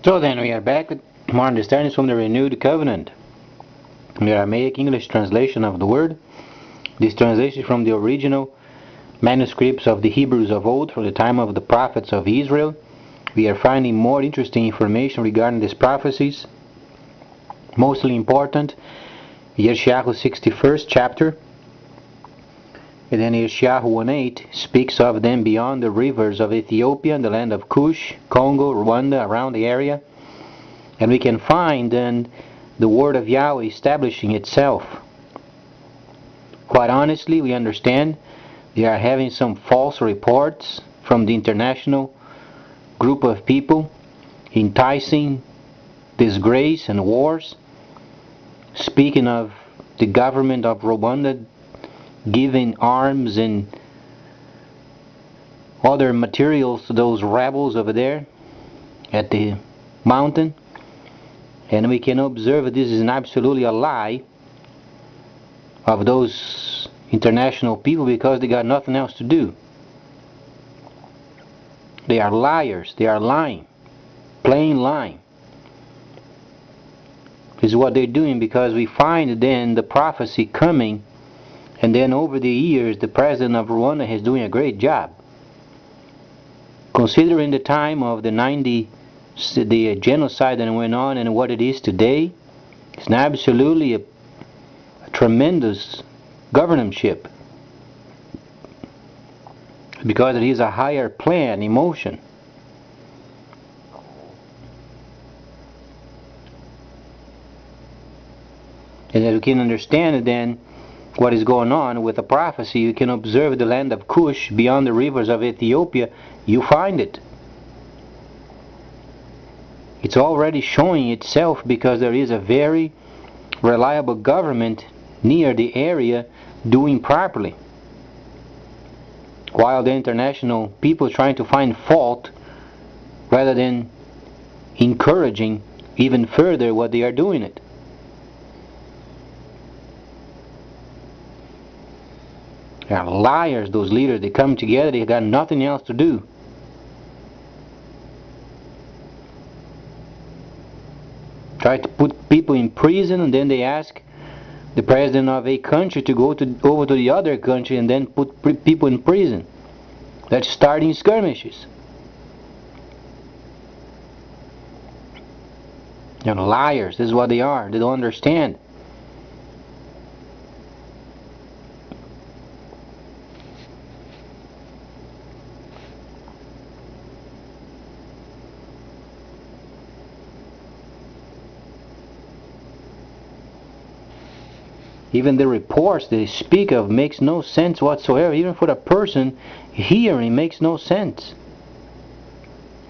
So then we are back with more understandings from the Renewed Covenant. We are making English translation of the word. This translation is from the original manuscripts of the Hebrews of old, from the time of the prophets of Israel. We are finding more interesting information regarding these prophecies. Mostly important, Yeshayahu 61st chapter. And then Yeshayahu 1:8 speaks of them beyond the rivers of Ethiopia, the land of Cush, Congo, Rwanda, around the area. And we can find then the word of Yahweh establishing itself. Quite honestly, we understand they are having some false reports from the international group of people enticing disgrace and wars, speaking of the government of Rwanda giving arms and other materials to those rebels over there at the mountain. And we can observe that this is absolutely a lie of those international people, because they got nothing else to do. They are liars. They are lying. Plain lying. This is what they're doing, because we find then the prophecy coming, and then over the years the president of Rwanda is doing a great job. Considering the time of the genocide that went on and what it is today, it's absolutely a tremendous governorship, because it is a higher plan in motion. And as you can understand then what is going on with the prophecy, you can observe the land of Cush beyond the rivers of Ethiopia. You find it. It's already showing itself, because there is a very reliable government near the area doing properly, while the international people trying to find fault rather than encouraging even further what they are doing it. They are liars, those leaders. They come together, they got nothing else to do. Try to put people in prison, and then they ask the president of a country to go over to the other country and then put people in prison. That's starting skirmishes. They're liars. This is what they are. They don't understand. Even the reports they speak of makes no sense whatsoever. Even for the person hearing, makes no sense.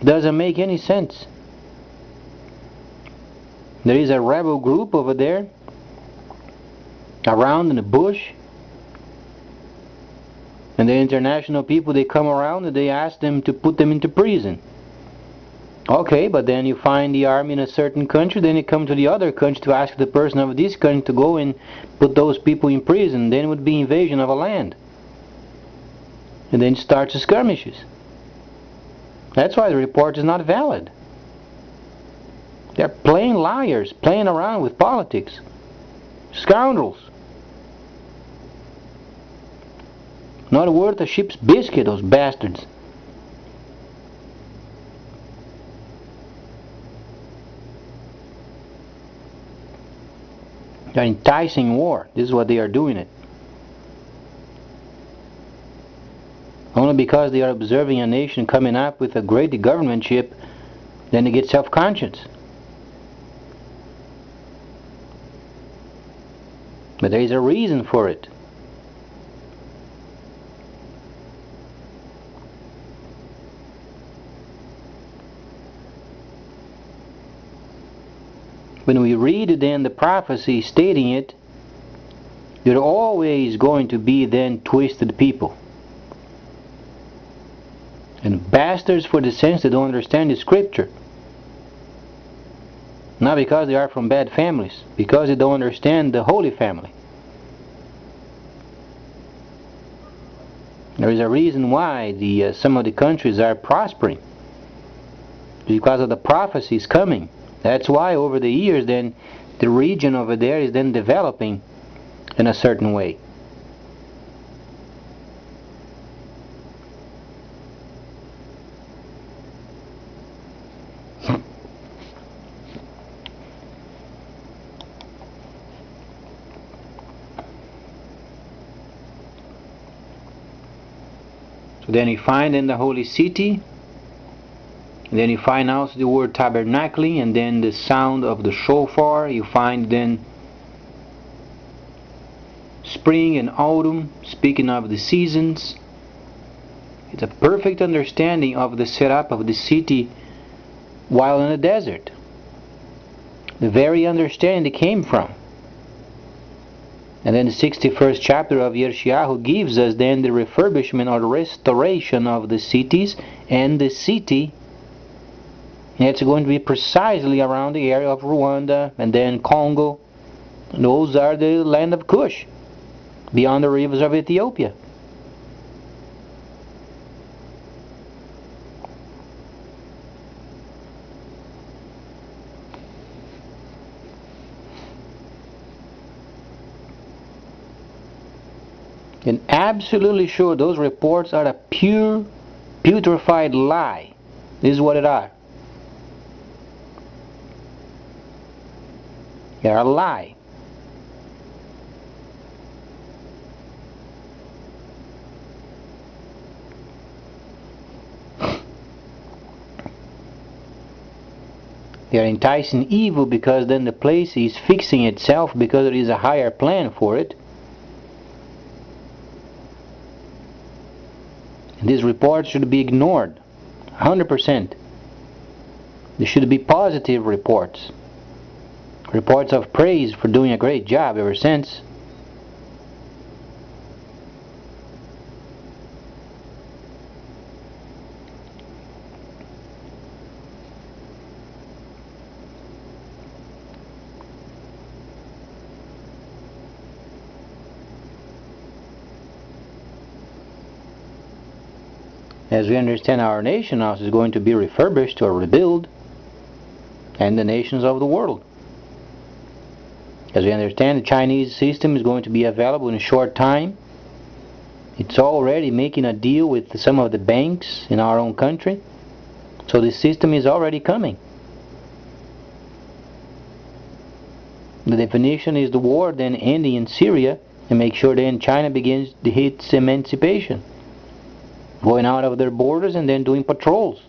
It doesn't make any sense. There is a rebel group over there around in the bush, and the international people, they come around and they ask them to put them into prison. Okay, but then you find the army in a certain country, then you come to the other country to ask the person of this country to go and put those people in prison. Then it would be invasion of a land. And then starts the skirmishes. That's why the report is not valid. They're plain liars, playing around with politics. Scoundrels. Not worth a ship's biscuit, those bastards. They're enticing war. This is what they are doing it. Only because they are observing a nation coming up with a great governmentship, then they get self-conscious. But there is a reason for it. When we read then the prophecy stating it, there are always going to be then twisted people. And bastards, for the sense they don't understand the scripture. Not because they are from bad families, because they don't understand the Holy Family. There is a reason why some of the countries are prospering. because of the prophecies coming. That's why over the years then the region over there is then developing in a certain way. So then you find in the holy city, and then you find also the word tabernacling, and then the sound of the shofar. You find then spring and autumn, speaking of the seasons. It's a perfect understanding of the setup of the city while in the desert. The very understanding they came from. And then the 61st chapter of Yeshayahu gives us then the refurbishment or the restoration of the cities and the city. And it's going to be precisely around the area of Rwanda and then Congo. And those are the land of Cush, beyond the rivers of Ethiopia. And absolutely sure those reports are a pure, putrefied lie. This is what it are. They're a lie. They are enticing evil because then the place is fixing itself because there is a higher plan for it. These reports should be ignored 100%. They should be positive reports. Reports of praise for doing a great job ever since. As we understand, our nation also is going to be refurbished or rebuilt, and the nations of the world. As we understand, the Chinese system is going to be available in a short time. It's already making a deal with some of the banks in our own country. So the system is already coming. The definition is the war then ending in Syria, and make sure then China begins its emancipation, going out of their borders and then doing patrols.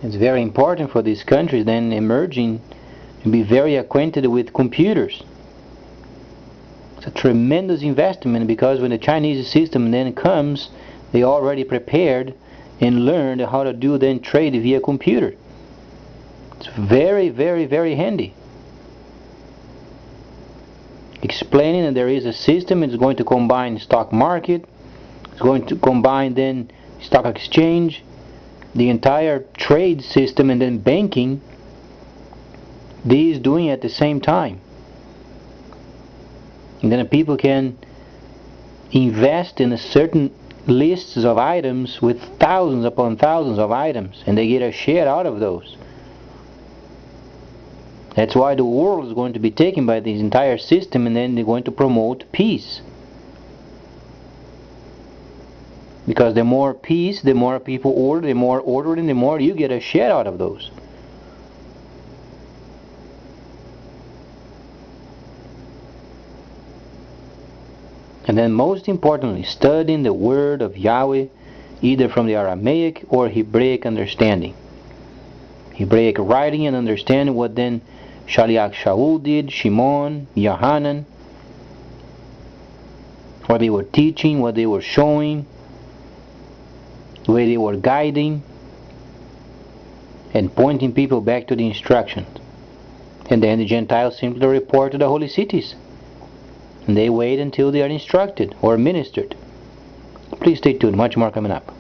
It's very important for these countries then emerging to be very acquainted with computers. It's a tremendous investment because when the Chinese system then comes, they already prepared and learned how to do then trade via computer. It's very, very, very handy. Explaining that there is a system, it's going to combine stock market, it's going to combine then stock exchange, the entire trade system, and then banking. These doing at the same time. And then people can invest in a certain lists of items with thousands upon thousands of items, and they get a share out of those. That's why the world is going to be taken by this entire system, and then they're going to promote peace. Because the more peace, the more people order, the more ordering, the more you get a share out of those. And then most importantly, studying the word of Yahweh, either from the Aramaic or Hebraic understanding. Hebraic writing and understanding what then Shaliach Shaul did, Shimon, Yohanan, what they were teaching, what they were showing, the way they were guiding, and pointing people back to the instructions. And then the Gentiles simply report to the holy cities. And they wait until they are instructed or ministered. Please stay tuned, much more coming up.